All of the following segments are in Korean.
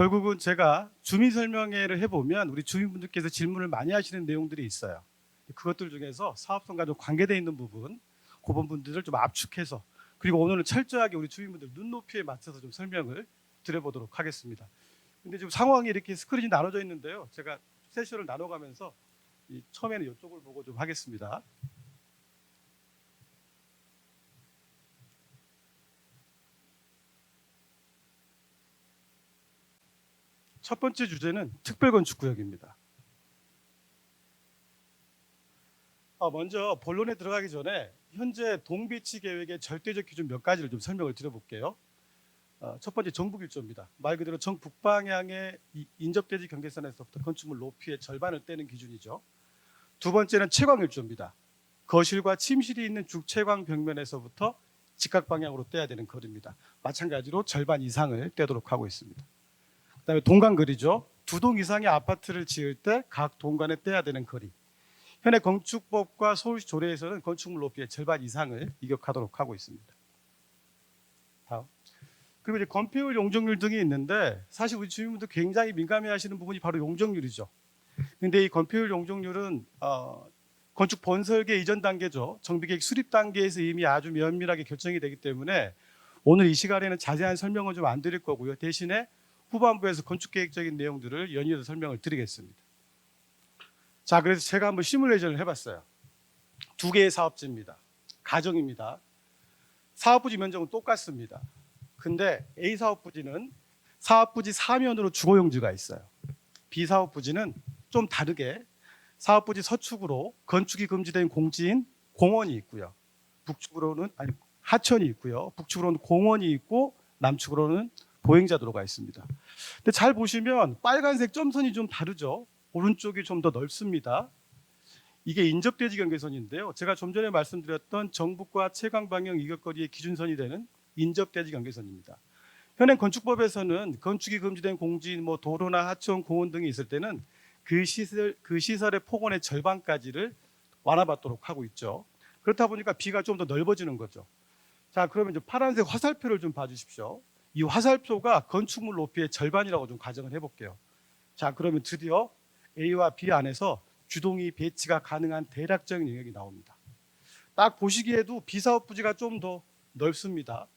결국은 제가 주민 설명회를 해보면 우리 주민분들께서 질문을 많이 하시는 내용들이 있어요. 그것들 중에서 사업성과 좀 관계되어 있는 부분, 그 부분들을 좀 압축해서, 그리고 오늘은 철저하게 우리 주민분들 눈높이에 맞춰서 좀 설명을 드려보도록 하겠습니다. 근데 지금 상황이 이렇게 스크린이 나눠져 있는데요. 제가 세션을 나눠가면서 처음에는 이쪽을 보고 좀 하겠습니다. 첫 번째 주제는 특별건축구역입니다. 먼저 본론에 들어가기 전에 현재 동배치 계획의 절대적 기준 몇 가지를 좀 설명을 드려볼게요. 첫 번째 정북일조입니다. 말 그대로 정북방향의 인접대지 경계선에서부터 건축물 높이의 절반을 떼는 기준이죠. 두 번째는 채광일조입니다. 거실과 침실이 있는 죽채광 벽면에서부터 직각 방향으로 떼야 되는 거리입니다. 마찬가지로 절반 이상을 떼도록 하고 있습니다. 그다음에 동간거리죠. 두 동 이상의 아파트를 지을 때 각 동간에 떼야 되는 거리. 현행 건축법과 서울시 조례에서는 건축물 높이의 절반 이상을 이격하도록 하고 있습니다. 다음. 그리고 이제 건폐율 용적률 등이 있는데 사실 우리 주민분들 굉장히 민감해하시는 부분이 바로 용적률이죠. 근데 이 건폐율 용적률은 건축 본설계 이전 단계죠. 정비계획 수립 단계에서 이미 아주 면밀하게 결정이 되기 때문에 오늘 이 시간에는 자세한 설명은 좀 안 드릴 거고요. 대신에 후반부에서 건축계획적인 내용들을 연이어서 설명을 드리겠습니다. 자, 그래서 제가 한번 시뮬레이션을 해봤어요. 두 개의 사업지입니다. 가정입니다. 사업부지 면적은 똑같습니다. 근데 A 사업부지는 사업부지 사면으로 주거용지가 있어요. B 사업부지는 좀 다르게 사업부지 서축으로 건축이 금지된 공지인 공원이 있고요. 하천이 있고요. 북측으로는 공원이 있고 남측으로는 보행자도로가 있습니다. 근데 잘 보시면 빨간색 점선이 좀 다르죠. 오른쪽이 좀 더 넓습니다. 이게 인접대지 경계선인데요. 제가 좀 전에 말씀드렸던 정북과 채광 방향 이격거리의 기준선이 되는 인접대지 경계선입니다. 현행 건축법에서는 건축이 금지된 공지인 도로나 하천, 공원 등이 있을 때는 그 시설의 폭원의 절반까지를 완화받도록 하고 있죠. 그렇다 보니까 B가 좀 더 넓어지는 거죠. 자, 그러면 이제 파란색 화살표를 좀 봐주십시오. 이 화살표가 건축물 높이의 절반이라고 좀 가정을 해볼게요. 자, 그러면 드디어 A와 B 안에서 주동이 배치가 가능한 대략적인 영역이 나옵니다. 딱 보시기에도 B 사업 부지가 좀 더 넓습니다.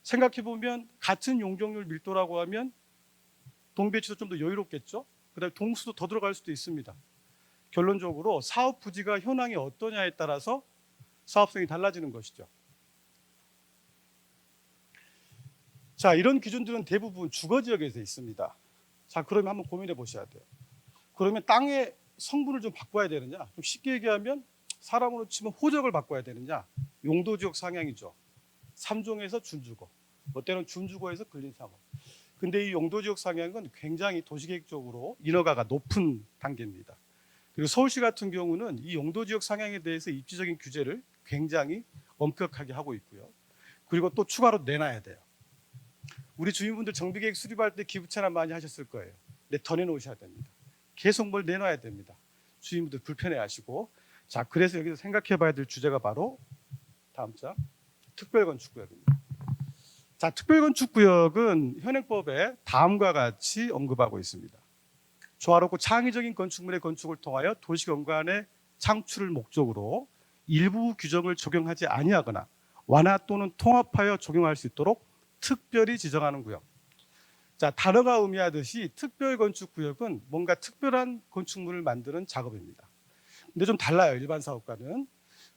생각해보면 같은 용적률 밀도라고 하면 동배치도 좀 더 여유롭겠죠. 그다음에 동수도 더 들어갈 수도 있습니다. 결론적으로 사업 부지가 현황이 어떠냐에 따라서 사업성이 달라지는 것이죠. 자, 이런 기준들은 대부분 주거지역에서 있습니다. 자, 그러면 한번 고민해 보셔야 돼요. 그러면 땅의 성분을 좀 바꿔야 되느냐? 좀 쉽게 얘기하면 사람으로 치면 호적을 바꿔야 되느냐? 용도지역 상향이죠. 3종에서 준주거, 때로는 준주거에서 근린상업. 근데 이 용도지역 상향은 굉장히 도시계획적으로 인허가가 높은 단계입니다. 그리고 서울시 같은 경우는 이 용도지역 상향에 대해서 입지적인 규제를 굉장히 엄격하게 하고 있고요. 그리고 또 추가로 내놔야 돼요. 우리 주민분들 정비계획 수립할 때 기부채납 많이 하셨을 거예요. 근데 더 내놓으셔야 됩니다. 계속 뭘 내놔야 됩니다. 주민분들 불편해하시고. 자, 그래서 여기서 생각해봐야 될 주제가 바로 다음 장 특별건축구역입니다. 자, 특별건축구역은 현행법에 다음과 같이 언급하고 있습니다. 조화롭고 창의적인 건축물의 건축을 통하여 도시경관의 창출을 목적으로 일부 규정을 적용하지 아니하거나 완화 또는 통합하여 적용할 수 있도록 특별히 지정하는 구역. 자, 단어가 의미하듯이 특별건축구역은 뭔가 특별한 건축물을 만드는 작업입니다. 근데 좀 달라요. 일반 사업과는.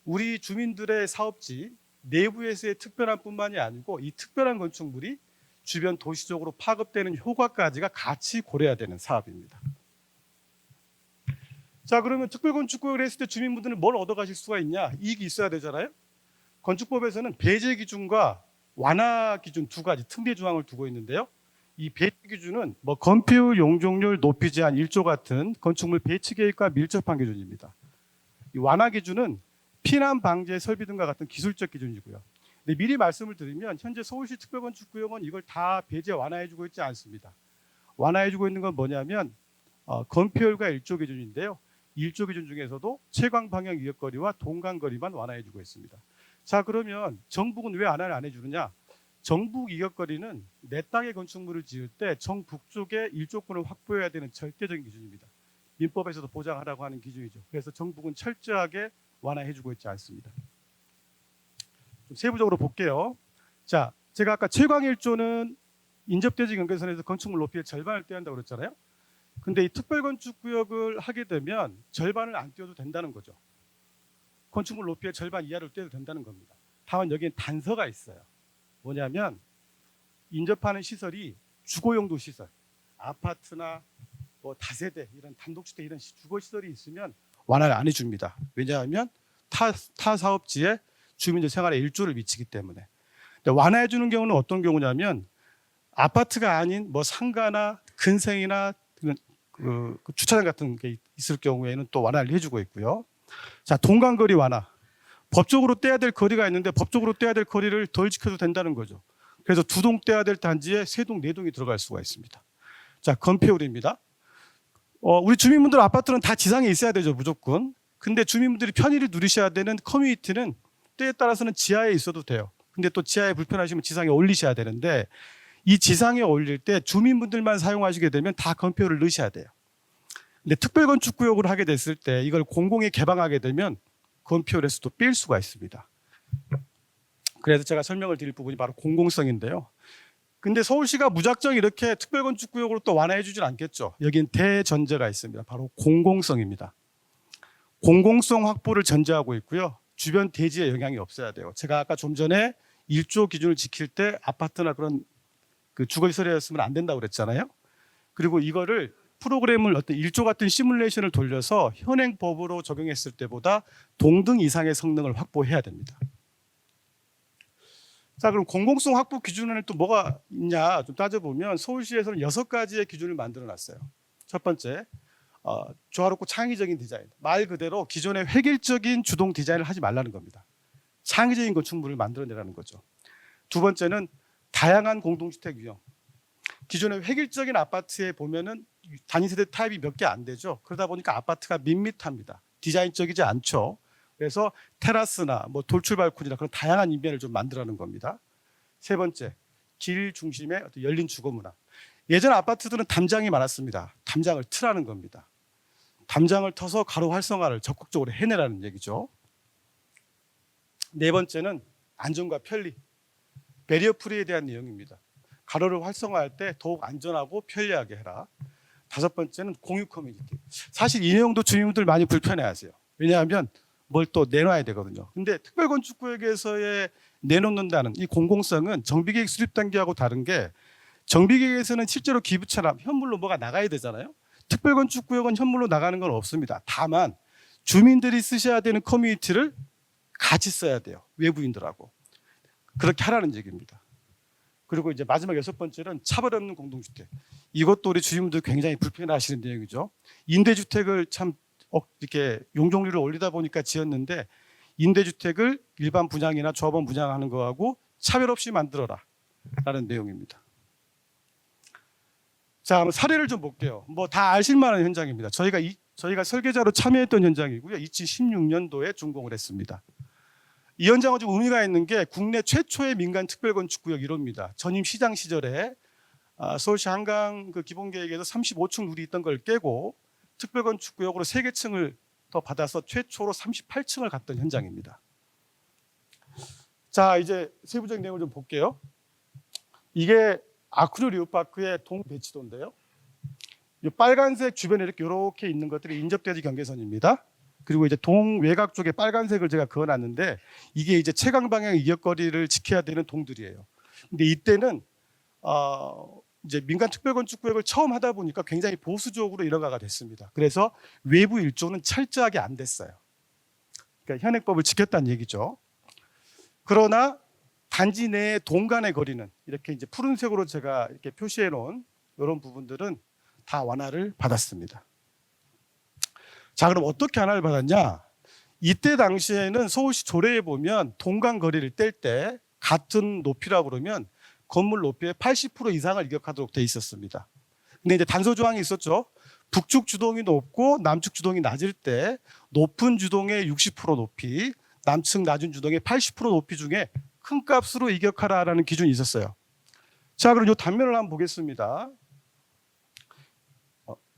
우리 주민들의 사업지 내부에서의 특별한 뿐만이 아니고 이 특별한 건축물이 주변 도시적으로 파급되는 효과까지가 같이 고려해야 되는 사업입니다. 자, 그러면 특별건축구역을 했을 때 주민분들은 뭘 얻어가실 수가 있냐? 이익이 있어야 되잖아요. 건축법에서는 배제 기준과 완화 기준 두 가지 특례 조항을 두고 있는데요. 이 배제 기준은 건폐율, 용적률, 높이 제한, 일조 같은 건축물 배치 계획과 밀접한 기준입니다. 이 완화 기준은 피난 방제 설비 등과 같은 기술적 기준이고요. 근데 미리 말씀을 드리면 현재 서울시 특별건축구역은 이걸 다 배제 완화해주고 있지 않습니다. 완화해주고 있는 건 뭐냐면 건폐율과 일조 기준인데요. 일조 기준 중에서도 채광 방향 이격거리와 동간거리만 완화해주고 있습니다. 자, 그러면 정부는 왜 안 해주느냐? 정북 이격거리는 내 땅에 건축물을 지을 때 정북쪽에 일조권을 확보해야 되는 절대적인 기준입니다. 민법에서도 보장하라고 하는 기준이죠. 그래서 정북은 철저하게 완화해주고 있지 않습니다. 좀 세부적으로 볼게요. 자, 제가 아까 최강 1조는 인접대지 경계선에서 건축물 높이의 절반을 떼야 한다고 그랬잖아요. 근데 이 특별건축구역을 하게 되면 절반을 안 떼어도 된다는 거죠. 건축물 높이의 절반 이하를 떼도 된다는 겁니다. 다만 여기엔 단서가 있어요. 뭐냐면 인접하는 시설이 주거용도 시설, 아파트나 뭐 다세대 이런 단독주택 이런 주거시설이 있으면 완화를 안 해줍니다. 왜냐하면 타 사업지에 주민들 생활에 일조를 미치기 때문에. 완화해 주는 경우는 어떤 경우냐면 아파트가 아닌 뭐 상가나 근생이나 그 주차장 같은 게 있을 경우에는 또 완화를 해주고 있고요. 자, 동간거리 완화. 법적으로 떼야 될 거리가 있는데 법적으로 떼야 될 거리를 덜 지켜도 된다는 거죠. 그래서 2동 떼야 될 단지에 3동, 4동이 들어갈 수가 있습니다. 자, 건폐율입니다. 우리 주민분들 아파트는 다 지상에 있어야 되죠, 무조건. 근데 주민분들이 편의를 누리셔야 되는 커뮤니티는 때에 따라서는 지하에 있어도 돼요. 근데 또 지하에 불편하시면 지상에 올리셔야 되는데 이 지상에 올릴 때 주민분들만 사용하시게 되면 다 건폐율을 넣으셔야 돼요. 근데 특별건축구역으로 하게 됐을 때 이걸 공공에 개방하게 되면 건폐율에서도 뺄 수가 있습니다. 그래서 제가 설명을 드릴 부분이 바로 공공성인데요. 근데 서울시가 무작정 이렇게 특별건축구역으로 또 완화해 주진 않겠죠. 여긴 대전제가 있습니다. 바로 공공성입니다. 공공성 확보를 전제하고 있고요. 주변 대지에 영향이 없어야 돼요. 제가 아까 좀 전에 1조 기준을 지킬 때 아파트나 그런 그 주거시설이었으면 안 된다고 그랬잖아요. 그리고 이거를 프로그램을 어떤 1조 같은 시뮬레이션을 돌려서 현행 법으로 적용했을 때보다 동등 이상의 성능을 확보해야 됩니다. 자, 그럼 공공성 확보 기준에는 또 뭐가 있냐 좀 따져보면 서울시에서는 6가지의 기준을 만들어놨어요. 첫 번째, 조화롭고 창의적인 디자인. 말 그대로 기존의 획일적인 주동 디자인을 하지 말라는 겁니다. 창의적인 건축물을 만들어내라는 거죠. 두 번째는 다양한 공동주택 유형. 기존의 획일적인 아파트에 보면은 단위세대 타입이 몇 개 안 되죠. 그러다 보니까 아파트가 밋밋합니다. 디자인적이지 않죠. 그래서 테라스나 뭐 돌출 발코니나 그런 다양한 인변을 좀 만들어내는 겁니다. 세 번째, 길 중심의 어떤 열린 주거 문화. 예전 아파트들은 담장이 많았습니다. 담장을 트라는 겁니다. 담장을 터서 가로 활성화를 적극적으로 해내라는 얘기죠. 네 번째는 안전과 편리, 배리어 프리에 대한 내용입니다. 가로를 활성화할 때 더욱 안전하고 편리하게 해라. 다섯 번째는 공유 커뮤니티. 사실 이 내용도 주민분들 많이 불편해하세요. 왜냐하면 뭘 또 내놔야 되거든요. 근데 특별건축구역에서의 내놓는다는 이 공공성은 정비계획 수립 단계하고 다른 게 정비계획에서는 실제로 기부처럼 현물로 뭐가 나가야 되잖아요. 특별건축구역은 현물로 나가는 건 없습니다. 다만 주민들이 쓰셔야 되는 커뮤니티를 같이 써야 돼요. 외부인들하고. 그렇게 하라는 얘기입니다. 그리고 이제 마지막 6번째는 차별 없는 공동주택. 이것도 우리 주민분들 굉장히 불편해하시는 내용이죠. 임대주택을 참 이렇게 용적률을 올리다 보니까 지었는데 임대주택을 일반 분양이나 조합원 분양하는 거하고 차별 없이 만들어라 라는 내용입니다. 자, 한번 사례를 좀 볼게요. 뭐 다 아실 만한 현장입니다. 저희가 설계자로 참여했던 현장이고요. 2016년도에 준공을 했습니다. 이 현장은 좀 의미가 있는 게 국내 최초의 민간 특별건축구역 1호입니다. 전임 시장 시절에 서울시 한강 그 기본계획에서 35층 룰이 있던 걸 깨고 특별건축구역으로 3개 층을 더 받아서 최초로 38층을 갔던 현장입니다. 자, 이제 세부적인 내용을 좀 볼게요. 이게 아크릴 리우파크의 동배치도인데요. 이 빨간색 주변에 이렇게 있는 것들이 인접대지 경계선입니다. 그리고 이제 동외곽 쪽에 빨간색을 제가 그어놨는데 이게 이제 채광 방향 이격거리를 지켜야 되는 동들이에요. 근데 이때는 이제 민간 특별건축구역을 처음 하다 보니까 굉장히 보수적으로 일어가가 됐습니다. 그래서 외부 일조는 철저하게 안 됐어요. 그러니까 현행법을 지켰다는 얘기죠. 그러나 단지 내의 동간의 거리는 이렇게 이제 푸른색으로 제가 이렇게 표시해 놓은 이런 부분들은 다 완화를 받았습니다. 자, 그럼 어떻게 완화를 받았냐? 이때 당시에는 서울시 조례에 보면 동간 거리를 뗄 때 같은 높이라고 그러면 건물 높이의 80% 이상을 이격하도록 돼 있었습니다. 근데 이제 단서 조항이 있었죠. 북측 주동이 높고 남측 주동이 낮을 때 높은 주동의 60% 높이, 남측 낮은 주동의 80% 높이 중에 큰 값으로 이격하라라는 기준이 있었어요. 자, 그럼 이 단면을 한번 보겠습니다.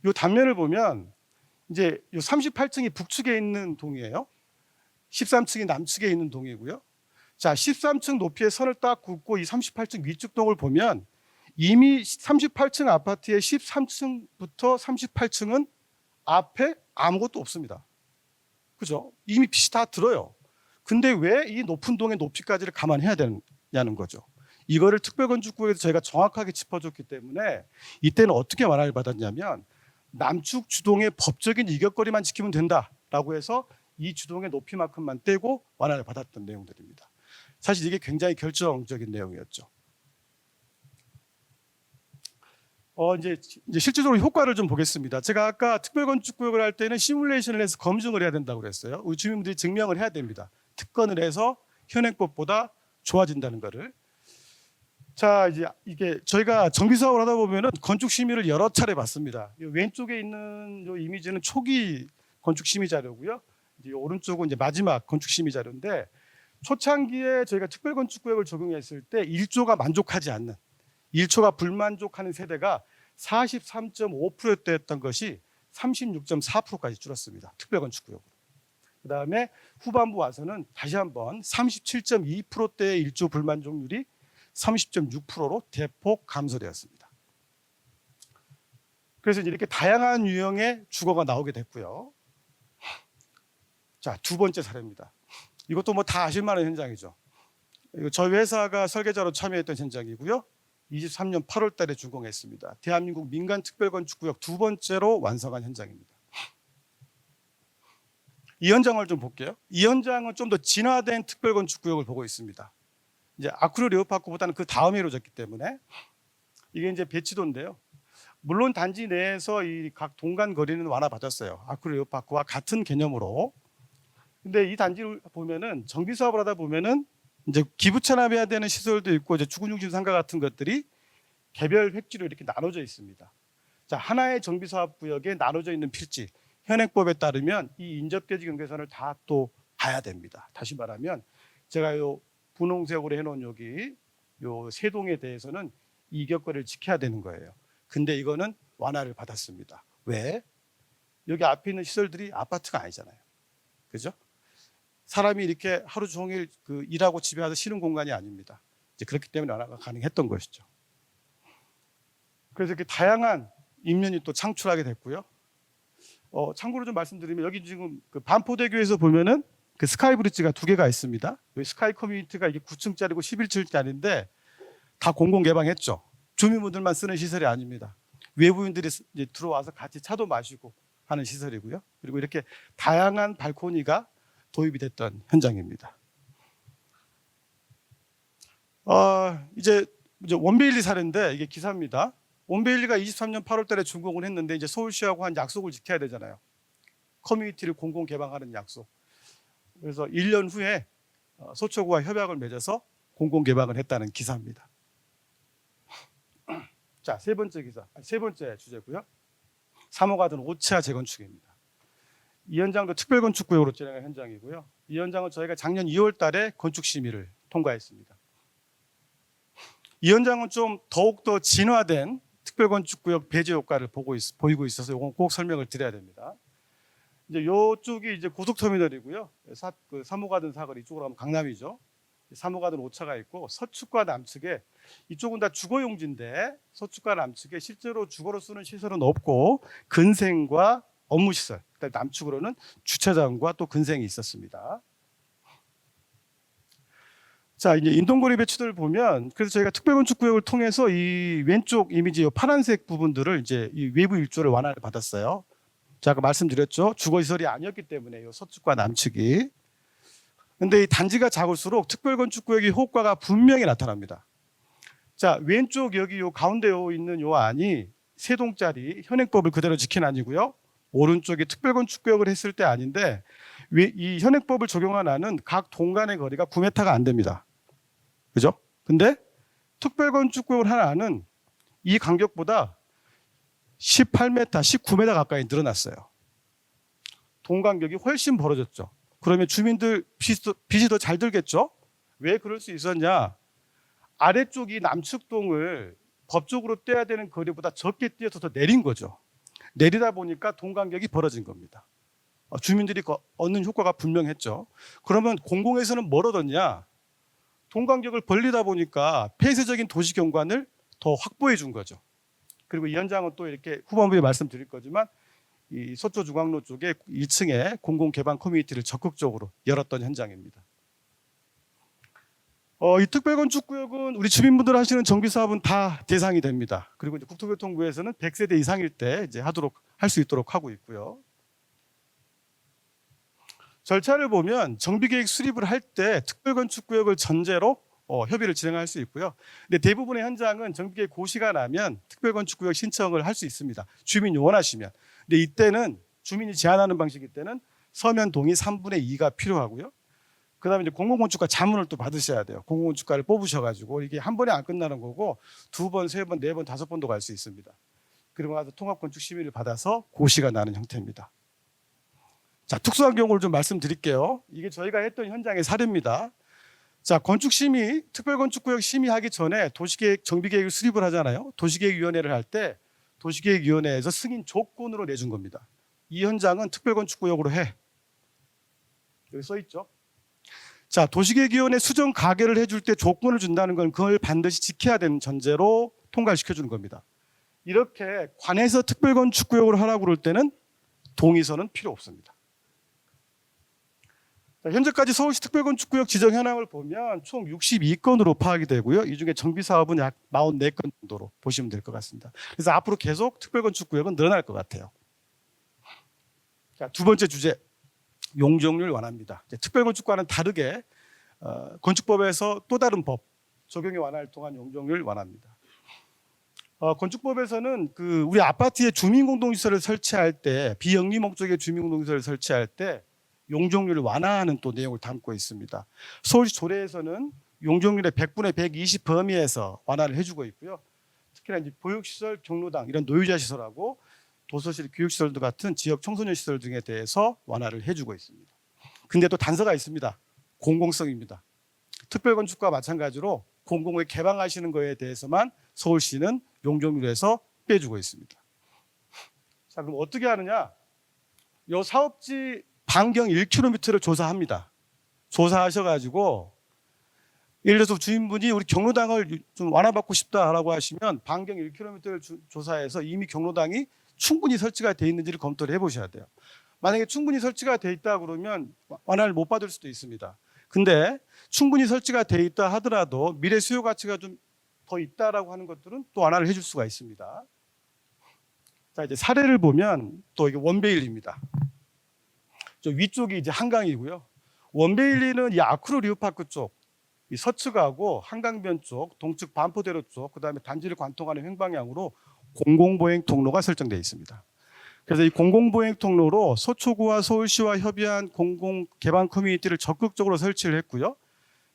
이 단면을 보면 이제 이 38층이 북측에 있는 동이에요. 13층이 남측에 있는 동이고요. 자, 13층 높이의 선을 딱 긋고 이 38층 위쪽 동을 보면 이미 38층 아파트의 13층부터 38층은 앞에 아무것도 없습니다. 그죠? 이미 빛이 다 들어요. 근데 왜 이 높은 동의 높이까지를 감안해야 되느냐는 거죠. 이거를 특별건축구역에서 저희가 정확하게 짚어줬기 때문에 이때는 어떻게 완화를 받았냐면 남측 주동의 법적인 이격거리만 지키면 된다라고 해서 이 주동의 높이만큼만 떼고 완화를 받았던 내용들입니다. 사실 이게 굉장히 결정적인 내용이었죠. 이제 실질적으로 효과를 좀 보겠습니다. 제가 아까 특별건축구역을 할 때는 시뮬레이션을 해서 검증을 해야 된다고 그랬어요. 우리 주민들이 증명을 해야 됩니다. 특건을 해서 현행법보다 좋아진다는 거를. 자, 이제 이게 저희가 정비 사업을 하다 보면은 건축 심의를 여러 차례 받습니다. 왼쪽에 있는 이 이미지는 초기 건축 심의 자료고요. 이제 오른쪽은 이제 마지막 건축 심의 자료인데 초창기에 저희가 특별건축구역을 적용했을 때 1조가 만족하지 않는 1초가 불만족하는 세대가 43.5%였던 것이 36.4%까지 줄었습니다. 특별건축구역으로. 그 다음에 후반부 와서는 다시 한번 37.2%대의 1조 불만족률이 30.6%로 대폭 감소되었습니다. 그래서 이렇게 다양한 유형의 주거가 나오게 됐고요. 자, 두 번째 사례입니다. 이것도 뭐 다 아실 만한 현장이죠. 이거 저희 회사가 설계자로 참여했던 현장이고요. 23년 8월 달에 준공했습니다. 대한민국 민간 특별건축구역 두 번째로 완성한 현장입니다. 이 현장을 좀 볼게요. 이 현장은 좀 더 진화된 특별건축구역을 보고 있습니다. 이제 아쿠르 레오파크보다는 그 다음에 이루어졌기 때문에 이게 이제 배치도인데요. 물론 단지 내에서 이 각 동간 거리는 완화받았어요. 아쿠르 레오파크와 같은 개념으로. 근데 이 단지를 보면은 정비 사업을 하다 보면은 이제 기부 체납해야 되는 시설도 있고 이제 주거중심 상가 같은 것들이 개별 획지로 이렇게 나눠져 있습니다. 자, 하나의 정비 사업 구역에 나눠져 있는 필지 현행법에 따르면 이 인접대지 경계선을 다 또 봐야 됩니다. 다시 말하면 제가 요 분홍색으로 해놓은 여기 요 세 동에 대해서는 이격거리를 지켜야 되는 거예요. 근데 이거는 완화를 받았습니다. 왜? 여기 앞에 있는 시설들이 아파트가 아니잖아요. 그죠? 사람이 이렇게 하루 종일 일하고 집에 와서 쉬는 공간이 아닙니다. 이제 그렇기 때문에 완화가 가능했던 것이죠. 그래서 이렇게 다양한 인면이 또 창출하게 됐고요. 참고로 좀 말씀드리면 여기 지금 그 반포대교에서 보면은 그 스카이 브릿지가 두 개가 있습니다. 여기 스카이 커뮤니티가 이게 9층짜리고 11층짜리인데 다 공공 개방했죠. 주민분들만 쓰는 시설이 아닙니다. 외부인들이 이제 들어와서 같이 차도 마시고 하는 시설이고요. 그리고 이렇게 다양한 발코니가 도입이 됐던 현장입니다. 이제 원베일리 사례인데 이게 기사입니다. 원베일리가 23년 8월 달에 준공을 했는데 이제 서울시하고 한 약속을 지켜야 되잖아요. 커뮤니티를 공공 개방하는 약속. 그래서 1년 후에 서초구와 협약을 맺어서 공공 개방을 했다는 기사입니다. 자, 세 번째 주제고요. 3호 가든 5차 재건축입니다. 이 현장도 특별건축구역으로 진행한 현장이고요. 이 현장은 저희가 작년 2월 달에 건축 심의를 통과했습니다. 이 현장은 좀 더욱더 진화된 특별건축구역 배제 효과를 보이고 있어서 이건 꼭 설명을 드려야 됩니다. 이제 이쪽이 이제 고속터미널이고요. 3호 가든 사거리 이쪽으로 가면 강남이죠. 3호 가든 5차가 있고 서측과 남측에 이쪽은 다 주거용지인데 서측과 남측에 실제로 주거로 쓰는 시설은 없고 근생과 업무시설, 남측으로는 주차장과 또 근생이 있었습니다. 자, 이제 인동거리 배치도를 보면 그래서 저희가 특별건축구역을 통해서 이 왼쪽 이미지 이 파란색 부분들을 이제 이 외부 일조를 완화를 받았어요. 자, 아까 말씀드렸죠. 주거시설이 아니었기 때문에 이 서측과 남측이. 근데 이 단지가 작을수록 특별건축구역의 효과가 분명히 나타납니다. 자, 왼쪽 여기 요 가운데 있는 요 안이 세 동짜리 현행법을 그대로 지킨 안이고요. 오른쪽에 특별건축구역을 했을 때 아닌데 이 현행법을 적용한 안은 각 동간의 거리가 9m가 안 됩니다. 그죠? 근데 특별건축구역을 한 안은 이 간격보다 18m, 19m 가까이 늘어났어요. 동간격이 훨씬 벌어졌죠. 그러면 주민들 빚이 더 잘 들겠죠? 왜 그럴 수 있었냐? 아래쪽이 남측동을 법적으로 떼야 되는 거리보다 적게 떼어서 더 내린 거죠. 내리다 보니까 동간격이 벌어진 겁니다. 주민들이 얻는 효과가 분명했죠. 그러면 공공에서는 뭘 얻었냐? 동간격을 벌리다 보니까 폐쇄적인 도시 경관을 더 확보해 준 거죠. 그리고 이 현장은 또 이렇게 후반부에 말씀드릴 거지만 이 서초 중앙로 쪽에 1층에 공공 개방 커뮤니티를 적극적으로 열었던 현장입니다. 이 특별건축구역은 우리 주민분들 하시는 정비 사업은 다 대상이 됩니다. 그리고 이제 국토교통부에서는 100세대 이상일 때 이제 할 수 있도록 하고 있고요. 절차를 보면 정비계획 수립을 할 때 특별건축구역을 전제로 협의를 진행할 수 있고요. 근데 대부분의 현장은 정비계획 고시가 나면 특별건축구역 신청을 할 수 있습니다. 주민이 원하시면. 근데 이때는 주민이 제안하는 방식일 때는 서면 동의 3분의 2가 필요하고요. 그다음에 이제 공공건축가 자문을 또 받으셔야 돼요. 공공건축가를 뽑으셔가지고 이게 한 번에 안 끝나는 거고 2번, 3번, 4번, 5번도 갈 수 있습니다. 그리고 나서 통합건축 심의를 받아서 고시가 나는 형태입니다. 자, 특수한 경우를 좀 말씀드릴게요. 이게 저희가 했던 현장의 사례입니다. 자, 건축심의, 특별건축구역 심의하기 전에 도시계획, 정비계획을 수립을 하잖아요. 도시계획위원회를 할 때 도시계획위원회에서 승인 조건으로 내준 겁니다. 이 현장은 특별건축구역으로 해. 여기 써 있죠. 자, 도시계획위원회 수정 가결을 해줄 때 조건을 준다는 건 그걸 반드시 지켜야 되는 전제로 통과를 시켜주는 겁니다. 이렇게 관에서 특별건축구역으로 하라고 그럴 때는 동의서는 필요 없습니다. 자, 현재까지 서울시 특별건축구역 지정 현황을 보면 총 62건으로 파악이 되고요. 이 중에 정비사업은 약 44건 정도로 보시면 될 것 같습니다. 그래서 앞으로 계속 특별건축구역은 늘어날 것 같아요. 자, 두 번째 주제, 용적률 완화입니다. 특별건축과는 다르게 건축법에서 또 다른 법 적용의 완화를 통한 용적률 완화입니다. 건축법에서는 우리 아파트에 주민공동시설을 설치할 때, 비영리 목적의 주민공동시설을 설치할 때 용적률을 완화하는 또 내용을 담고 있습니다. 서울시 조례에서는 용적률의 100분의 120 범위에서 완화를 해주고 있고요. 특히나 이제 보육시설, 경로당 이런 노유자 시설하고 도서실, 교육시설도 같은 지역 청소년 시설 등에 대해서 완화를 해주고 있습니다. 근데 또 단서가 있습니다. 공공성입니다. 특별건축과 마찬가지로 공공을 개방하시는 거에 대해서만 서울시는 용적률에서 빼주고 있습니다. 자, 그럼 어떻게 하느냐? 이 사업지 반경 1km를 조사합니다. 조사하셔가지고 예를 들어서 주인분이 우리 경로당을 좀 완화받고 싶다라고 하시면 반경 1km를 조사해서 이미 경로당이 충분히 설치가 돼 있는지를 검토를 해보셔야 돼요. 만약에 충분히 설치가 돼 있다 그러면 완화를 못 받을 수도 있습니다. 근데 충분히 설치가 돼 있다 하더라도 미래 수요 가치가 좀 더 있다라고 하는 것들은 또 완화를 해줄 수가 있습니다. 자, 이제 사례를 보면 또 이게 원베일리입니다. 저 위쪽이 이제 한강이고요. 원베일리는 이 아크로 리우파크 쪽, 이 서측하고 한강변 쪽, 동측 반포대로 쪽, 그다음에 단지를 관통하는 횡방향으로 공공보행 통로가 설정되어 있습니다. 그래서 이 공공보행 통로로 서초구와 서울시와 협의한 공공 개방 커뮤니티를 적극적으로 설치를 했고요.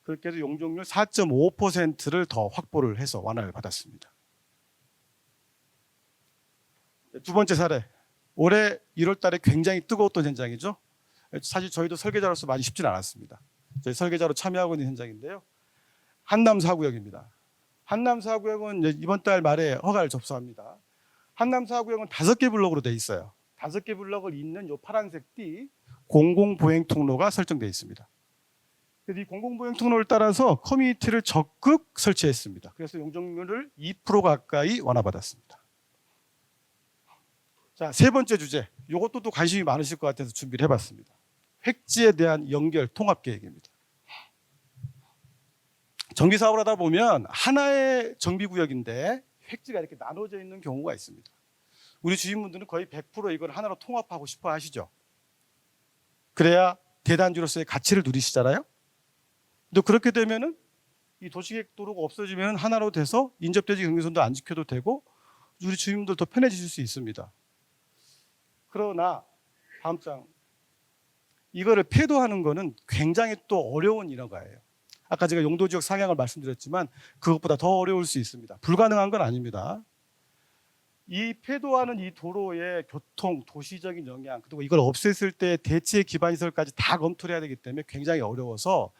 그렇게 해서 용적률 4.5%를 더 확보를 해서 완화를 받았습니다. 두 번째 사례, 올해 1월 달에 굉장히 뜨거웠던 현장이죠. 사실 저희도 설계자로서 많이 쉽지는 않았습니다. 저희 설계자로 참여하고 있는 현장인데요. 한남 4구역입니다. 한남 4구역은 이번 달 말에 허가를 접수합니다. 한남 4구역은 5개 블록으로 되어 있어요. 5개 블록을 잇는 이 파란색 띠 공공보행 통로가 설정되어 있습니다. 그래서 이 공공보행 통로를 따라서 커뮤니티를 적극 설치했습니다. 그래서 용적률을 2% 가까이 완화받았습니다. 자, 세 번째 주제, 이것도 또 관심이 많으실 것 같아서 준비를 해봤습니다. 획지에 대한 연결 통합 계획입니다. 정비 사업을 하다 보면 하나의 정비구역인데 획지가 이렇게 나눠져 있는 경우가 있습니다. 우리 주민분들은 거의 100% 이걸 하나로 통합하고 싶어 하시죠. 그래야 대단지로서의 가치를 누리시잖아요. 근데 그렇게 되면은 이 도시계획 도로가 없어지면 하나로 돼서 인접대지 경계선도 안 지켜도 되고 우리 주민분들 더 편해지실 수 있습니다. 그러나 다음 장, 이거를 폐도하는 거는 굉장히 또 어려운 일화가예요. 아까 제가 용도지역 상향을 말씀드렸지만 그것보다 더 어려울 수 있습니다. 불가능한 건 아닙니다. 이 폐도하는 이 도로의 교통, 도시적인 영향, 그리고 이걸 없앴을 때 대체 기반시설까지 다 검토를 해야 되기 때문에 굉장히 어려워서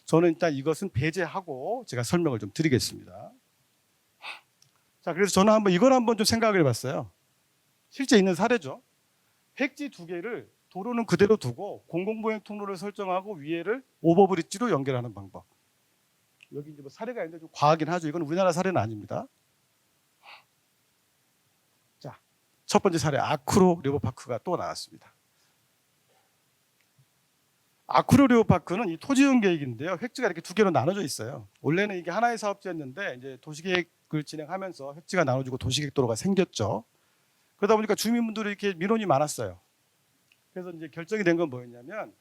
저는 일단 이것은 배제하고 제가 설명을 좀 드리겠습니다. 자, 그래서 저는 이걸 한번 좀 생각을 해봤어요. 실제 있는 사례죠. 획지 두 개를 도로는 그대로 두고 공공보행 통로를 설정하고 위에를 오버브리지로 연결하는 방법. 여기 이제 뭐 사례가 있는데 좀 과하긴 하죠. 이건 우리나라 사례는 아닙니다. 자, 첫 번째 사례 아크로 리버파크가 또 나왔습니다. 아크로 리버파크는 이 토지용 계획인데요. 획지가 이렇게 두 개로 나눠져 있어요. 원래는 이게 하나의 사업지였는데 이제 도시계획을 진행하면서 획지가 나눠지고 도시계획도로가 생겼죠. 그러다 보니까 주민분들이 이렇게 민원이 많았어요. 그래서 이제 결정이 된 건 뭐였냐면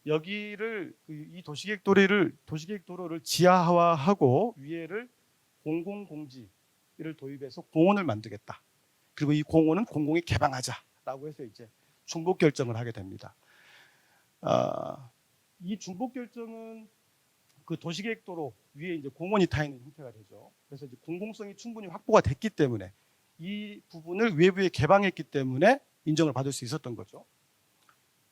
여기를 이 도시계획도로를 지하화하고 위에를 공공공지를 도입해서 공원을 만들겠다. 그리고 이 공원은 공공이 개방하자라고 해서 이제 중복 결정을 하게 됩니다. 이 중복 결정은 그 도시계획도로 위에 이제 공원이 타 있는 형태가 되죠. 그래서 이제 공공성이 충분히 확보가 됐기 때문에 이 부분을 외부에 개방했기 때문에 인정을 받을 수 있었던 거죠.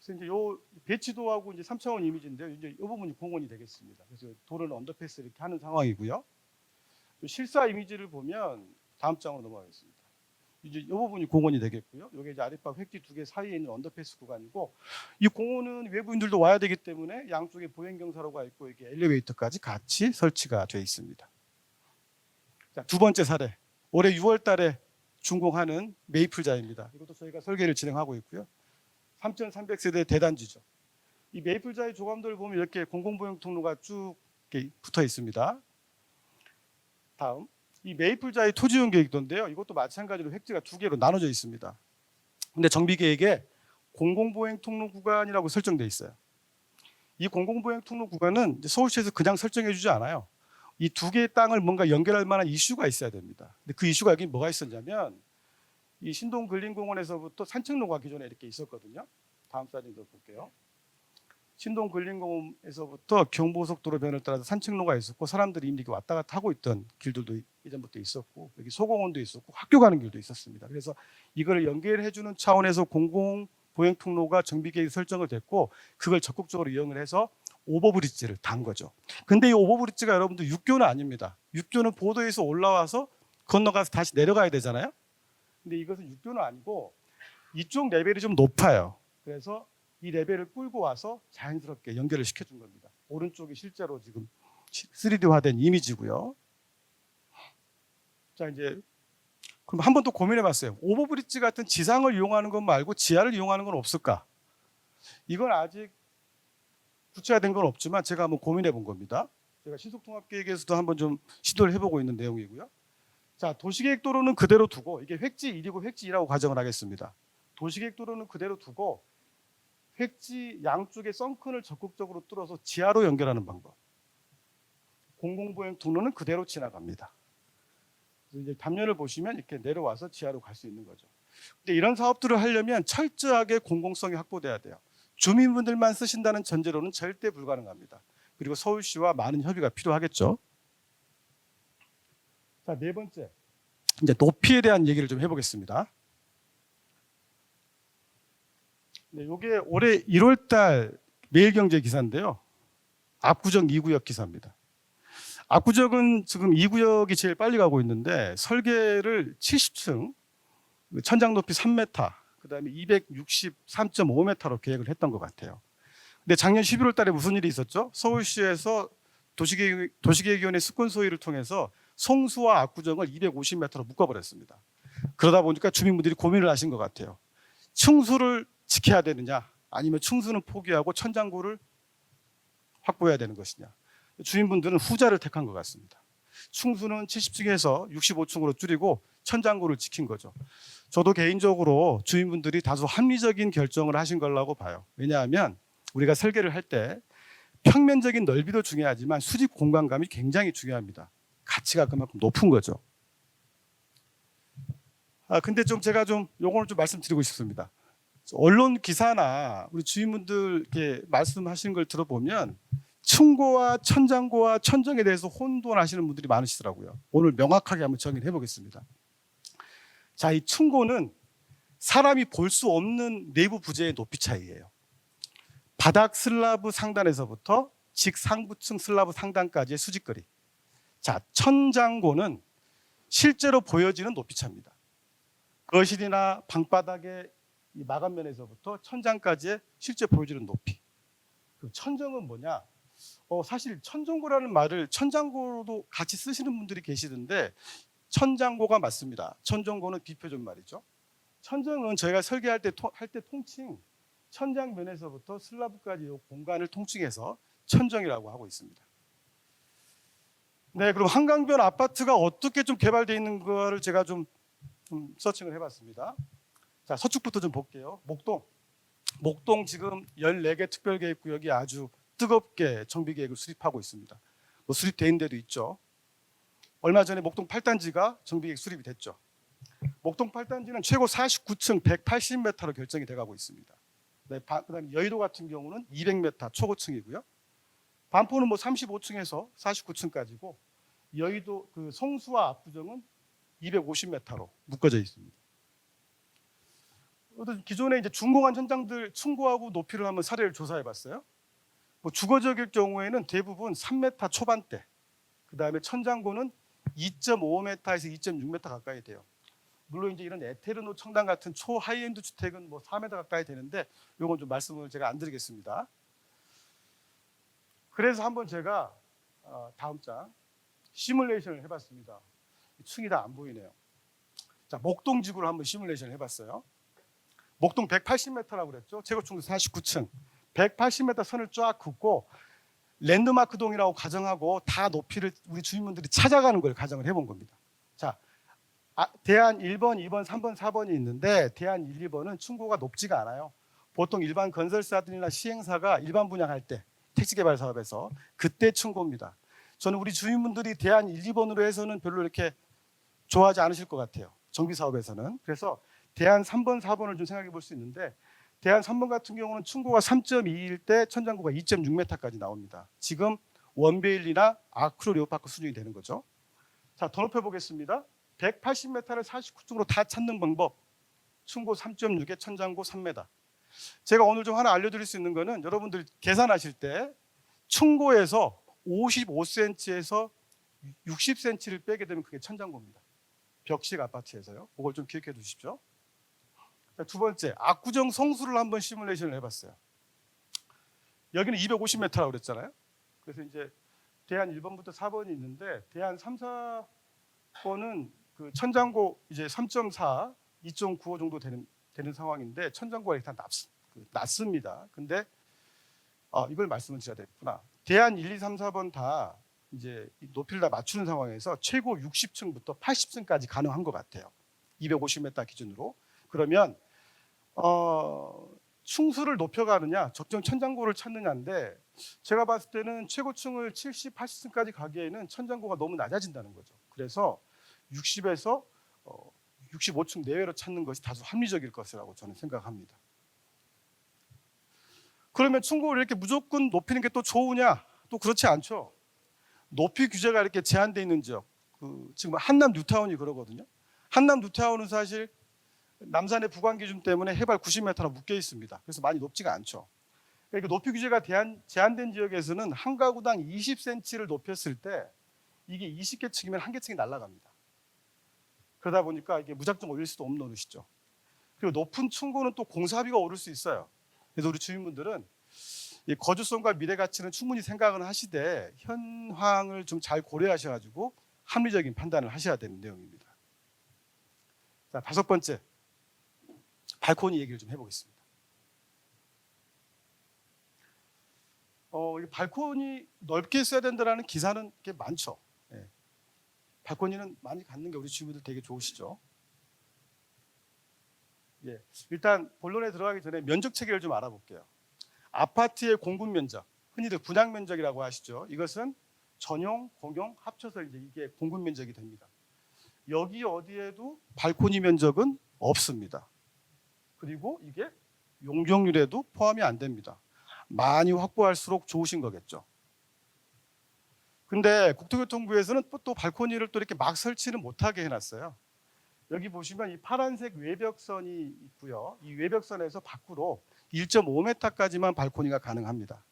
그래서 이제 요 배치도하고 이제 3차원 이미지인데요. 이제 이 부분이 공원이 되겠습니다. 그래서 도로는 언더패스 이렇게 하는 상황이고요. 실사 이미지를 보면 다음 장으로 넘어가겠습니다. 이제 이 부분이 공원이 되겠고요. 여기 이제 아랫방 획지 두 개 사이에 있는 언더패스 구간이고 이 공원은 외부인들도 와야 되기 때문에 양쪽에 보행 경사로가 있고 이게 엘리베이터까지 같이 설치가 되어 있습니다. 자, 두 번째 사례. 올해 6월 달에 준공하는 메이플자입니다. 이것도 저희가 설계를 진행하고 있고요. 3,300세대 대단지죠. 이 메이플자의 조감도를 보면 이렇게 공공보행 통로가 쭉 붙어 있습니다. 다음, 이 메이플자의 토지용 계획도인데요. 이것도 마찬가지로 획지가 두 개로 나눠져 있습니다. 근데 정비계획에 공공보행 통로 구간이라고 설정되어 있어요. 이 공공보행 통로 구간은 서울시에서 그냥 설정해 주지 않아요. 이 두 개의 땅을 뭔가 연결할 만한 이슈가 있어야 됩니다. 근데 그 이슈가 여기 뭐가 있었냐면 이 신동 근린공원에서부터 산책로가 기존에 이렇게 있었거든요. 다음 사진도 볼게요. 신동 근린공원에서부터 경부고속도로 변을 따라서 산책로가 있었고 사람들이 이미 왔다 갔다 하고 있던 길들도 예전부터 있었고 여기 소공원도 있었고 학교 가는 길도 있었습니다. 그래서 이걸 연결해주는 차원에서 공공보행 통로가 정비계획 설정을 됐고 그걸 적극적으로 이용을 해서 오버브리지를 단 거죠. 근데 이 오버브리지가 여러분들 육교는 아닙니다. 육교는 보도에서 올라와서 건너가서 다시 내려가야 되잖아요. 근데 이것은 육교는 아니고 이쪽 레벨이 좀 높아요. 그래서 이 레벨을 끌고 와서 자연스럽게 연결을 시켜준 겁니다. 오른쪽이 실제로 지금 3D화된 이미지고요. 자, 이제 그럼 한 번 더 고민해봤어요. 오버브리지 같은 지상을 이용하는 것 말고 지하를 이용하는 건 없을까? 이건 아직 구체화된 건 없지만 제가 한번 고민해 본 겁니다. 제가 신속통합계획에서도 한번 좀 시도를 해보고 있는 내용이고요. 자, 도시계획도로는 그대로 두고 이게 획지 1이고 획지 2라고 가정을 하겠습니다. 도시계획도로는 그대로 두고 획지 양쪽에 썬큰을 적극적으로 뚫어서 지하로 연결하는 방법. 공공보행 통로는 그대로 지나갑니다. 이제 단면을 보시면 이렇게 내려와서 지하로 갈 수 있는 거죠. 근데 이런 사업들을 하려면 철저하게 공공성이 확보돼야 돼요. 주민분들만 쓰신다는 전제로는 절대 불가능합니다. 그리고 서울시와 많은 협의가 필요하겠죠. 자, 네 번째. 이제 높이에 대한 얘기를 좀 해보겠습니다. 네, 이게 올해 1월 달 매일경제 기사인데요. 압구정 2구역 기사입니다. 압구정은 지금 2구역이 제일 빨리 가고 있는데 설계를 70층, 천장 높이 3m, 그다음에 263.5m로 계획을 했던 것 같아요. 근데 작년 11월 달에 무슨 일이 있었죠? 서울시에서 도시계획위원회 수권 소위를 통해서 송수와 압구정을 250m로 묶어버렸습니다. 그러다 보니까 주민분들이 고민을 하신 것 같아요. 층수를 지켜야 되느냐 아니면 층수는 포기하고 천장고를 확보해야 되는 것이냐. 주민분들은 후자를 택한 것 같습니다. 층수는 70층에서 65층으로 줄이고 천장고를 지킨 거죠. 저도 개인적으로 주민분들이 다소 합리적인 결정을 하신 거라고 봐요. 왜냐하면 우리가 설계를 할 때 평면적인 넓이도 중요하지만 수직 공간감이 굉장히 중요합니다. 가치가 그만큼 높은 거죠. 근데 제가 요거를 좀 말씀드리고 싶습니다. 언론 기사나 우리 주민분들 이렇게 말씀하시는 걸 들어보면 층고와 천장고와 천정에 대해서 혼돈하시는 분들이 많으시더라고요. 오늘 명확하게 한번 정의를 해보겠습니다. 자, 이 층고는 사람이 볼 수 없는 내부 부재의 높이 차이예요. 바닥 슬라브 상단에서부터 직상부층 슬라브 상단까지의 수직거리. 자, 천장고는 실제로 보여지는 높이차입니다. 거실이나 방바닥의 이 마감면에서부터 천장까지의 실제 보여지는 높이. 그럼 천정은 뭐냐? 사실 천정고라는 말을 천장고로도 같이 쓰시는 분들이 계시던데 천장고가 맞습니다. 천정고는 비표준 말이죠. 천정은 저희가 설계할 때 통칭 천장면에서부터 슬라브까지 이 공간을 통칭해서 천정이라고 하고 있습니다. 네, 그럼 한강변 아파트가 어떻게 좀 개발되어 있는 거를 제가 좀 서칭을 해봤습니다. 자, 서축부터 좀 볼게요. 목동 지금 14개 특별계획구역이 아주 뜨겁게 정비계획을 수립하고 있습니다. 뭐 수립돼 있는 데도 있죠. 얼마 전에 목동 8단지가 정비계획 수립이 됐죠. 목동 8단지는 최고 49층 180m로 결정이 돼가고 있습니다. 네, 그다음에 여의도 같은 경우는 200m 초고층이고요. 반포는 뭐 35층에서 49층까지고 여의도 그 성수와 압구정은 250m로 묶어져 있습니다. 기존에 이제 준공한 현장들 층고하고 높이를 한번 사례를 조사해봤어요. 뭐 주거지역일 경우에는 대부분 3m 초반대, 그 다음에 천장고는 2.5m에서 2.6m 가까이 돼요. 물론 이제 이런 에테르노 청담 같은 초 하이엔드 주택은 뭐 4m 가까이 되는데 이건 좀 말씀을 제가 안 드리겠습니다. 그래서 한번 제가 다음 장 시뮬레이션을 해봤습니다. 층이 다 안 보이네요. 자, 목동 지구를 한번 시뮬레이션을 해봤어요. 목동 180m라고 그랬죠. 최고층도 49층. 180m 선을 쫙 긋고 랜드마크 동이라고 가정하고 다 높이를 우리 주민분들이 찾아가는 걸 가정을 해본 겁니다. 자, 대안 1번, 2번, 3번, 4번이 있는데 대안 1, 2번은 층고가 높지가 않아요. 보통 일반 건설사들이나 시행사가 일반 분양할 때 택지개발 사업에서 그때 층고입니다. 저는 우리 주민분들이 대안 1, 2번으로 해서는 별로 이렇게 좋아하지 않으실 것 같아요. 정비사업에서는. 그래서 대안 3번, 4번을 좀 생각해 볼 수 있는데 대안 3번 같은 경우는 층고가 3.2일 때 천장고가 2.6m까지 나옵니다. 지금 원베일리나 아크로 레오파크 수준이 되는 거죠. 자, 더 높여보겠습니다. 180m를 49층으로 다 찾는 방법. 층고 3.6에 천장고 3m. 제가 오늘 좀 하나 알려드릴 수 있는 거는 여러분들 계산하실 때 층고에서 55cm에서 60cm를 빼게 되면 그게 천장고입니다. 벽식 아파트에서요. 그걸 좀 기억해 두십시오. 자, 두 번째, 압구정 성수를 한번 시뮬레이션을 해봤어요. 여기는 250m라고 그랬잖아요. 그래서 이제 대안 1번부터 4번이 있는데 대안 3, 4번은 그 천장고 이제 3.4, 2.95 정도 되는 상황인데 천장고가 일단 낮습니다. 근데 이걸 말씀을 드려야 되겠구나. 대안 1, 2, 3, 4번 다 이제 높이를 다 맞추는 상황에서 최고 60층부터 80층까지 가능한 것 같아요. 250m 기준으로. 그러면 층수를 높여가느냐, 적정 천장고를 찾느냐인데 제가 봤을 때는 최고층을 70, 80층까지 가기에는 천장고가 너무 낮아진다는 거죠. 그래서 60에서 65층 내외로 찾는 것이 다소 합리적일 것이라고 저는 생각합니다. 그러면 층고를 이렇게 무조건 높이는 게 또 좋으냐? 또 그렇지 않죠. 높이 규제가 이렇게 제한되어 있는 지역, 지금 한남 뉴타운이 그러거든요. 한남 뉴타운은 사실 남산의 부관 기준 때문에 해발 90m나 묶여 있습니다. 그래서 많이 높지가 않죠. 그러니까 높이 규제가 제한된 지역에서는 한 가구당 20cm를 높였을 때 이게 20개 층이면 한 개 층이 날아갑니다. 그러다 보니까 이게 무작정 올릴 수도 없는 노릇이죠. 그리고 높은 층고는 또 공사비가 오를 수 있어요. 그래서 우리 주민분들은 이 거주성과 미래 가치는 충분히 생각을 하시되 현황을 좀 잘 고려하셔가지고 합리적인 판단을 하셔야 되는 내용입니다. 자, 다섯 번째, 발코니 얘기를 좀 해보겠습니다. 발코니 넓게 써야 된다는 기사는 꽤 많죠. 예. 발코니는 많이 갖는 게 우리 주민들 되게 좋으시죠. 예. 일단 본론에 들어가기 전에 면적 체계를 좀 알아볼게요. 아파트의 공급 면적, 흔히들 분양 면적이라고 하시죠. 이것은 전용, 공용 합쳐서 이제 이게 공급 면적이 됩니다. 여기 어디에도 발코니 면적은 없습니다. 그리고 이게 용적률에도 포함이 안 됩니다. 많이 확보할수록 좋으신 거겠죠. 근데 국토교통부에서는 또 발코니를 또 이렇게 막 설치는 못하게 해놨어요. 여기 보시면 이 파란색 외벽선이 있고요. 이 외벽선에서 밖으로 1.5m까지만 발코니가 가능합니다.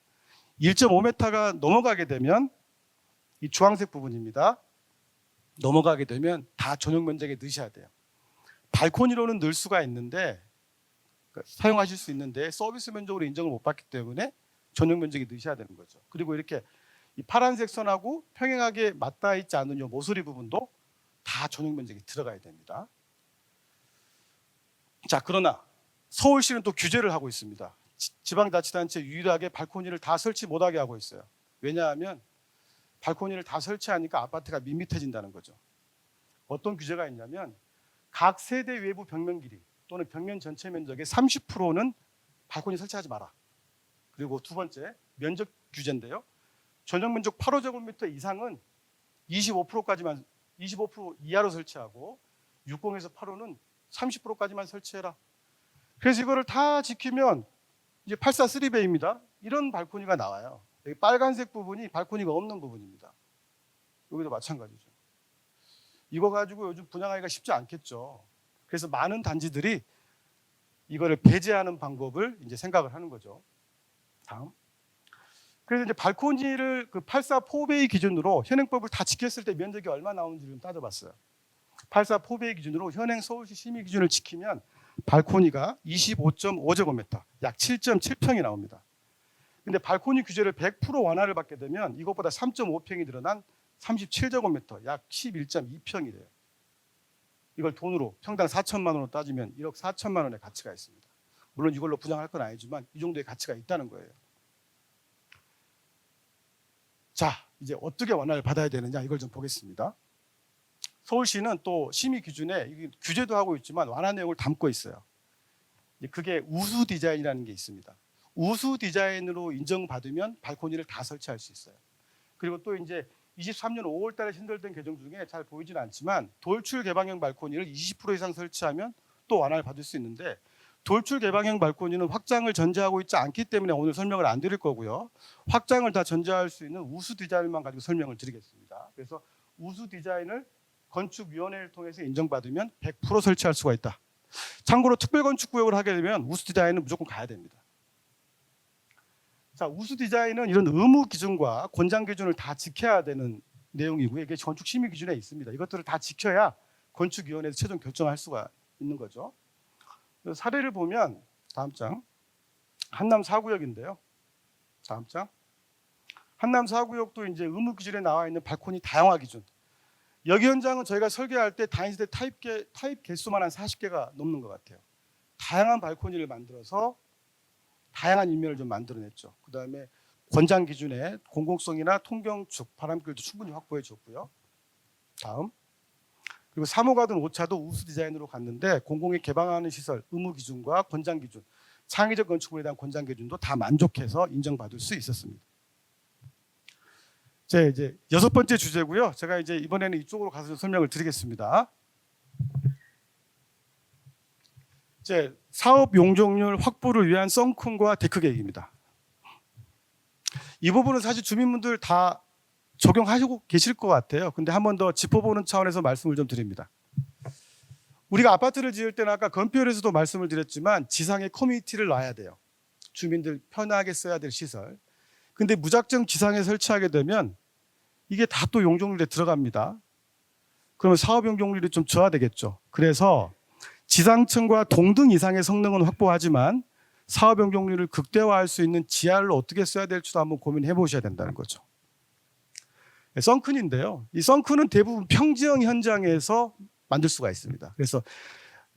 1.5m가 넘어가게 되면 이 주황색 부분입니다. 넘어가게 되면 다 전용 면적에 넣으셔야 돼요. 발코니로는 넣을 수가 있는데 사용하실 수 있는데 서비스 면적으로 인정을 못 받기 때문에 전용 면적에 넣으셔야 되는 거죠. 그리고 이렇게 이 파란색 선하고 평행하게 맞닿아 있지 않은 이 모서리 부분도 다 전용 면적에 들어가야 됩니다. 자, 그러나 서울시는 또 규제를 하고 있습니다. 지방자치단체 유일하게 발코니를 다 설치 못하게 하고 있어요. 왜냐하면 발코니를 다 설치하니까 아파트가 밋밋해진다는 거죠. 어떤 규제가 있냐면 각 세대 외부 벽면 길이 또는 벽면 전체 면적의 30%는 발코니 설치하지 마라. 그리고 두 번째, 면적 규제인데요. 전용 면적 8호제곱미터 이상은 25%까지만 25% 이하로 설치하고 60에서 8호는 30%까지만 설치해라. 그래서 이거를 다 지키면 이제 843베이입니다. 이런 발코니가 나와요. 여기 빨간색 부분이 발코니가 없는 부분입니다. 여기도 마찬가지죠. 이거 가지고 요즘 분양하기가 쉽지 않겠죠. 그래서 많은 단지들이 이거를 배제하는 방법을 이제 생각을 하는 거죠. 다음. 그래서 이제 발코니를 그 844베이 기준으로 현행법을 다 지켰을 때 면적이 얼마 나오는지를 좀 따져봤어요. 844베이 기준으로 현행 서울시 심의 기준을 지키면 발코니가 25.5제곱미터, 약 7.7평이 나옵니다. 근데 발코니 규제를 100% 완화를 받게 되면 이것보다 3.5평이 늘어난 37제곱미터, 약 11.2평이 돼요. 이걸 돈으로 평당 4천만 원으로 따지면 1억 4천만 원의 가치가 있습니다. 물론 이걸로 분양할 건 아니지만 이 정도의 가치가 있다는 거예요. 자, 이제 어떻게 완화를 받아야 되느냐 이걸 좀 보겠습니다. 서울시는 또 심의 기준에 규제도 하고 있지만 완화 내용을 담고 있어요. 그게 우수 디자인이라는 게 있습니다. 우수 디자인으로 인정받으면 발코니를 다 설치할 수 있어요. 그리고 또 이제 23년 5월 달에 신설된 개정 중에 잘 보이지는 않지만 돌출 개방형 발코니를 20% 이상 설치하면 또 완화를 받을 수 있는데 돌출 개방형 발코니는 확장을 전제하고 있지 않기 때문에 오늘 설명을 안 드릴 거고요. 확장을 다 전제할 수 있는 우수 디자인만 가지고 설명을 드리겠습니다. 그래서 우수 디자인을 건축위원회를 통해서 인정받으면 100% 설치할 수가 있다. 참고로 특별건축구역을 하게 되면 우수 디자인은 무조건 가야 됩니다. 자, 우수 디자인은 이런 의무 기준과 권장 기준을 다 지켜야 되는 내용이고요. 이게 건축 심의 기준에 있습니다. 이것들을 다 지켜야 건축위원회에서 최종 결정할 수가 있는 거죠. 사례를 보면 다음 장 한남 4구역인데요. 다음 장 한남 4구역도 이제 의무 기준에 나와 있는 발코니 다양화 기준. 여기 현장은 저희가 설계할 때 단위세대 타입 개수만 한 40개가 넘는 것 같아요. 다양한 발코니를 만들어서 다양한 일면을 좀 만들어냈죠. 그 다음에 권장 기준에 공공성이나 통경축, 바람길도 충분히 확보해 줬고요. 다음. 그리고 3호가든 5차도 우수 디자인으로 갔는데 공공이 개방하는 시설 의무 기준과 권장 기준, 창의적 건축물에 대한 권장 기준도 다 만족해서 인정받을 수 있었습니다. 이제 6번째 주제고요. 제가 이제 이번에는 이쪽으로 가서 설명을 드리겠습니다. 이제 사업 용적률 확보를 위한 썬큰과 데크 계획입니다. 이 부분은 사실 주민분들 다 적용하시고 계실 것 같아요. 근데 한 번 더 짚어보는 차원에서 말씀을 좀 드립니다. 우리가 아파트를 지을 때는 아까 건표율에서도 말씀을 드렸지만 지상에 커뮤니티를 놔야 돼요. 주민들 편하게 써야 될 시설. 근데 무작정 지상에 설치하게 되면 이게 다 또 용적률에 들어갑니다. 그러면 사업 용적률이 좀 저하되겠죠. 그래서 지상층과 동등 이상의 성능은 확보하지만 사업 용적률을 극대화할 수 있는 지하를 어떻게 써야 될지도 한번 고민해 보셔야 된다는 거죠. 썬큰인데요. 이 썬큰은 대부분 평지형 현장에서 만들 수가 있습니다. 그래서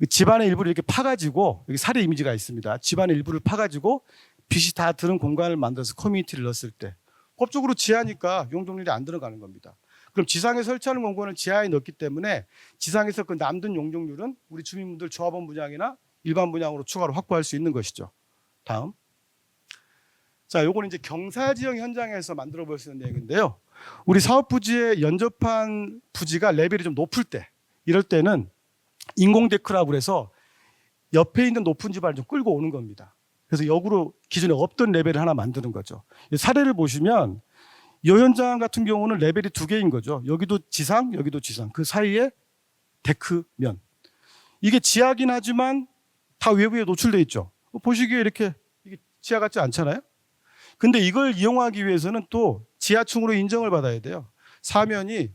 집안의 일부를 이렇게 파가지고 여기 사례 이미지가 있습니다. 집안의 일부를 파가지고 빛이 다 드는 공간을 만들어서 커뮤니티를 넣었을 때 법적으로 지하니까 용적률이 안 들어가는 겁니다. 그럼 지상에 설치하는 공간을 지하에 넣기 때문에 지상에서 그 남는 용적률은 우리 주민분들 조합원 분양이나 일반 분양으로 추가로 확보할 수 있는 것이죠. 다음. 자, 요거는 이제 경사지형 현장에서 만들어 볼 수 있는 내용인데요. 우리 사업 부지에 연접한 부지가 레벨이 좀 높을 때, 이럴 때는 인공 데크라고 해서 옆에 있는 높은 집안을 좀 끌고 오는 겁니다. 그래서 역으로 기존에 없던 레벨을 하나 만드는 거죠. 사례를 보시면 이 현장 같은 경우는 레벨이 2개인 거죠. 여기도 지상, 여기도 지상. 그 사이에 데크면. 이게 지하긴 하지만 다 외부에 노출돼 있죠. 보시기에 이렇게 이게 지하 같지 않잖아요. 근데 이걸 이용하기 위해서는 또 지하층으로 인정을 받아야 돼요. 사면이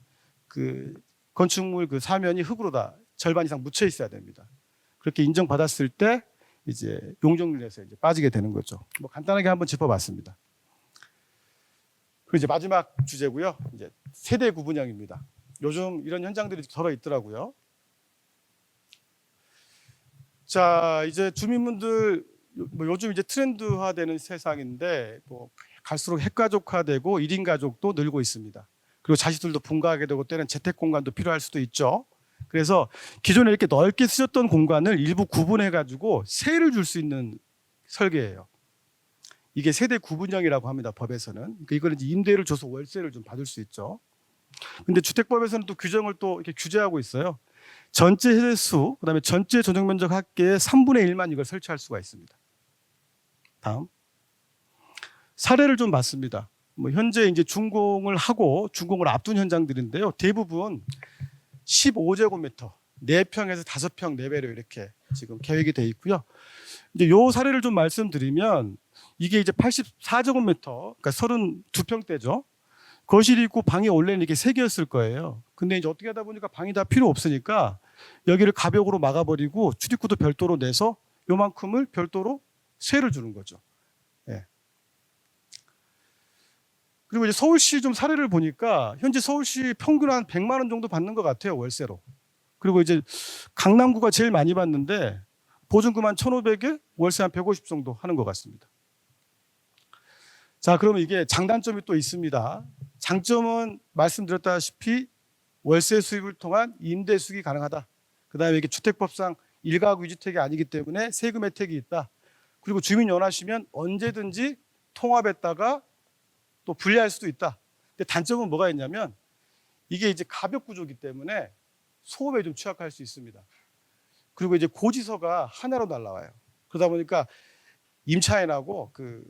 그 건축물 그 사면이 흙으로 다 절반 이상 묻혀 있어야 됩니다. 그렇게 인정받았을 때 이제 용적률에서 이제 빠지게 되는 거죠. 뭐 간단하게 한번 짚어봤습니다. 그리고 이제 마지막 주제고요. 이제 세대 구분형입니다. 요즘 이런 현장들이 덜어 있더라고요. 자, 이제 주민분들 뭐 요즘 이제 트렌드화되는 세상인데 뭐 갈수록 핵가족화되고 1인 가족도 늘고 있습니다. 그리고 자식들도 분가하게 되고 때는 재택 공간도 필요할 수도 있죠. 그래서 기존에 이렇게 넓게 쓰셨던 공간을 일부 구분해 가지고 세를 줄 수 있는 설계예요. 이게 세대 구분형이라고 합니다. 법에서는. 그러니까 이거는 이제 임대를 줘서 월세를 좀 받을 수 있죠. 근데 주택법에서는 또 규정을 또 이렇게 규제하고 있어요. 전체 세대 수, 그다음에 전체 전용 면적 합계의 3분의 1만 이걸 설치할 수가 있습니다. 다음. 사례를 좀 봤습니다. 뭐 현재 이제 준공을 하고 준공을 앞둔 현장들인데요. 대부분 15제곱미터, 4평에서 5평 내외로 이렇게 지금 계획이 돼 있고요. 이제 요 사례를 좀 말씀드리면 이게 이제 84제곱미터, 그러니까 32평대죠. 거실이 있고 방이 원래는 이게 3개였을 거예요. 근데 이제 어떻게 하다 보니까 방이 다 필요 없으니까 여기를 가벽으로 막아버리고 출입구도 별도로 내서 요만큼을 별도로 세를 주는 거죠. 예. 그리고 이제 서울시 좀 사례를 보니까 현재 서울시 평균 한 100만 원 정도 받는 것 같아요, 월세로. 그리고 이제 강남구가 제일 많이 받는데 보증금 한 1,500에 월세 한 150 정도 하는 것 같습니다. 자, 그러면 이게 장단점이 또 있습니다. 장점은 말씀드렸다시피 월세 수입을 통한 임대 수익이 가능하다. 그다음에 이게 주택법상 1가구 2주택이 아니기 때문에 세금 혜택이 있다. 그리고 주민이 원하시면 언제든지 통합했다가 또 분리할 수도 있다. 근데 단점은 뭐가 있냐면 이게 이제 가벽 구조이기 때문에 소음에 좀 취약할 수 있습니다. 그리고 이제 고지서가 하나로 날라와요. 그러다 보니까 임차인하고 그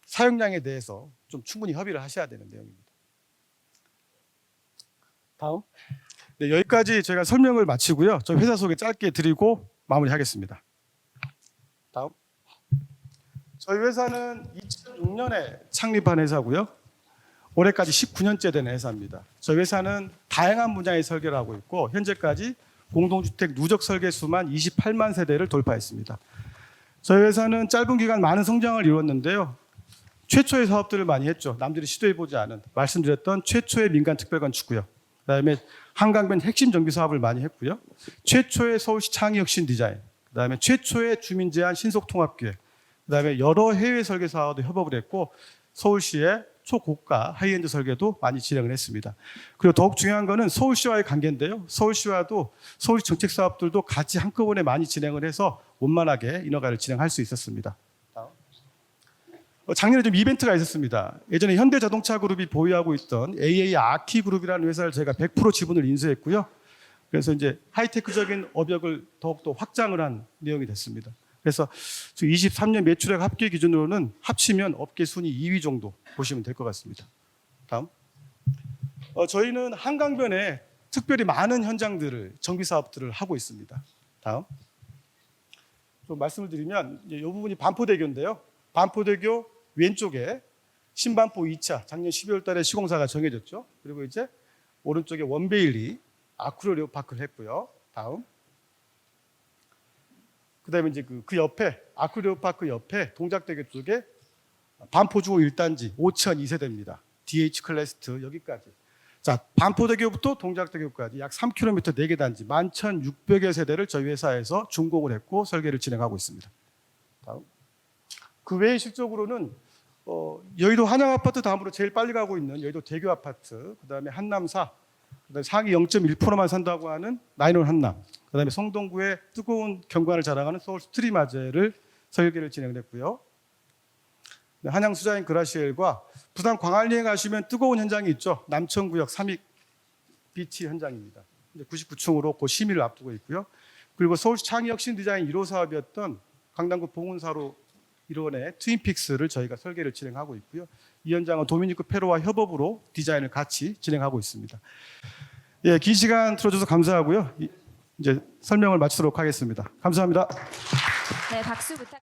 사용량에 대해서 좀 충분히 협의를 하셔야 되는 내용입니다. 다음. 네, 여기까지 제가 설명을 마치고요. 저 회사 소개 짧게 드리고 마무리하겠습니다. 다음. 저희 회사는 2006년에 창립한 회사고요. 올해까지 19년째 된 회사입니다. 저희 회사는 다양한 분야의 설계를 하고 있고 현재까지 공동주택 누적 설계 수만 28만 세대를 돌파했습니다. 저희 회사는 짧은 기간 많은 성장을 이뤘는데요. 최초의 사업들을 많이 했죠. 남들이 시도해보지 않은 말씀드렸던 최초의 민간 특별건축구역, 그다음에 한강변 핵심 정비 사업을 많이 했고요. 최초의 서울시 창의혁신 디자인, 그다음에 최초의 주민 제한 신속 통합기획, 그다음에 여러 해외 설계사와도 협업을 했고 서울시의 초고가 하이엔드 설계도 많이 진행을 했습니다. 그리고 더욱 중요한 거는 서울시와의 관계인데요. 서울시와도 서울시 정책 사업들도 같이 한꺼번에 많이 진행을 해서 원만하게 인허가를 진행할 수 있었습니다. 작년에 좀 이벤트가 있었습니다. 예전에 현대자동차그룹이 보유하고 있던 AA 아키그룹이라는 회사를 저희가 100% 지분을 인수했고요. 그래서 이제 하이테크적인 업역을 더욱더 확장을 한 내용이 됐습니다. 그래서 23년 매출액 합계 기준으로는 합치면 업계 순위 2위 정도 보시면 될 것 같습니다. 다음. 저희는 한강변에 특별히 많은 현장들을 정비 사업들을 하고 있습니다. 다음. 좀 말씀을 드리면 이 부분이 반포대교인데요. 반포대교 왼쪽에 신반포 2차 작년 12월 달에 시공사가 정해졌죠. 그리고 이제 오른쪽에 원베일리 아쿠르 레오파크를 했고요. 다음. 그다음에 이제 그 옆에 아쿠르 레오파크 옆에 동작대교 쪽에 반포주호 1단지 5천 2세대입니다. DH 클래스트 여기까지. 자, 반포대교부터 동작대교까지 약 3km 4개 단지 11,600여 세대를 저희 회사에서 준공을 했고 설계를 진행하고 있습니다. 다음. 그 외에 실적으로는 여의도 한양아파트 다음으로 제일 빨리 가고 있는 여의도 대교아파트, 그다음에 한남사, 그다음에 상위 0.1%만 산다고 하는 나인원 한남, 그다음에 성동구의 뜨거운 경관을 자랑하는 서울 스트리마제를 설계를 진행했고요. 한양 수자인 그라시엘과 부산 광안리에 가시면 뜨거운 현장이 있죠. 남천구역 3익 비치 현장입니다. 99층으로 그 심의를 앞두고 있고요. 그리고 서울시 창의혁신 디자인 1호 사업이었던 강남구 봉은사로 일원의 트윈픽스를 저희가 설계를 진행하고 있고요. 이 현장은 도미니크 페로와 협업으로 디자인을 같이 진행하고 있습니다. 예, 긴 시간 들어줘서 감사하고요. 이제 설명을 마치도록 하겠습니다. 감사합니다. 네, 박수 부탁.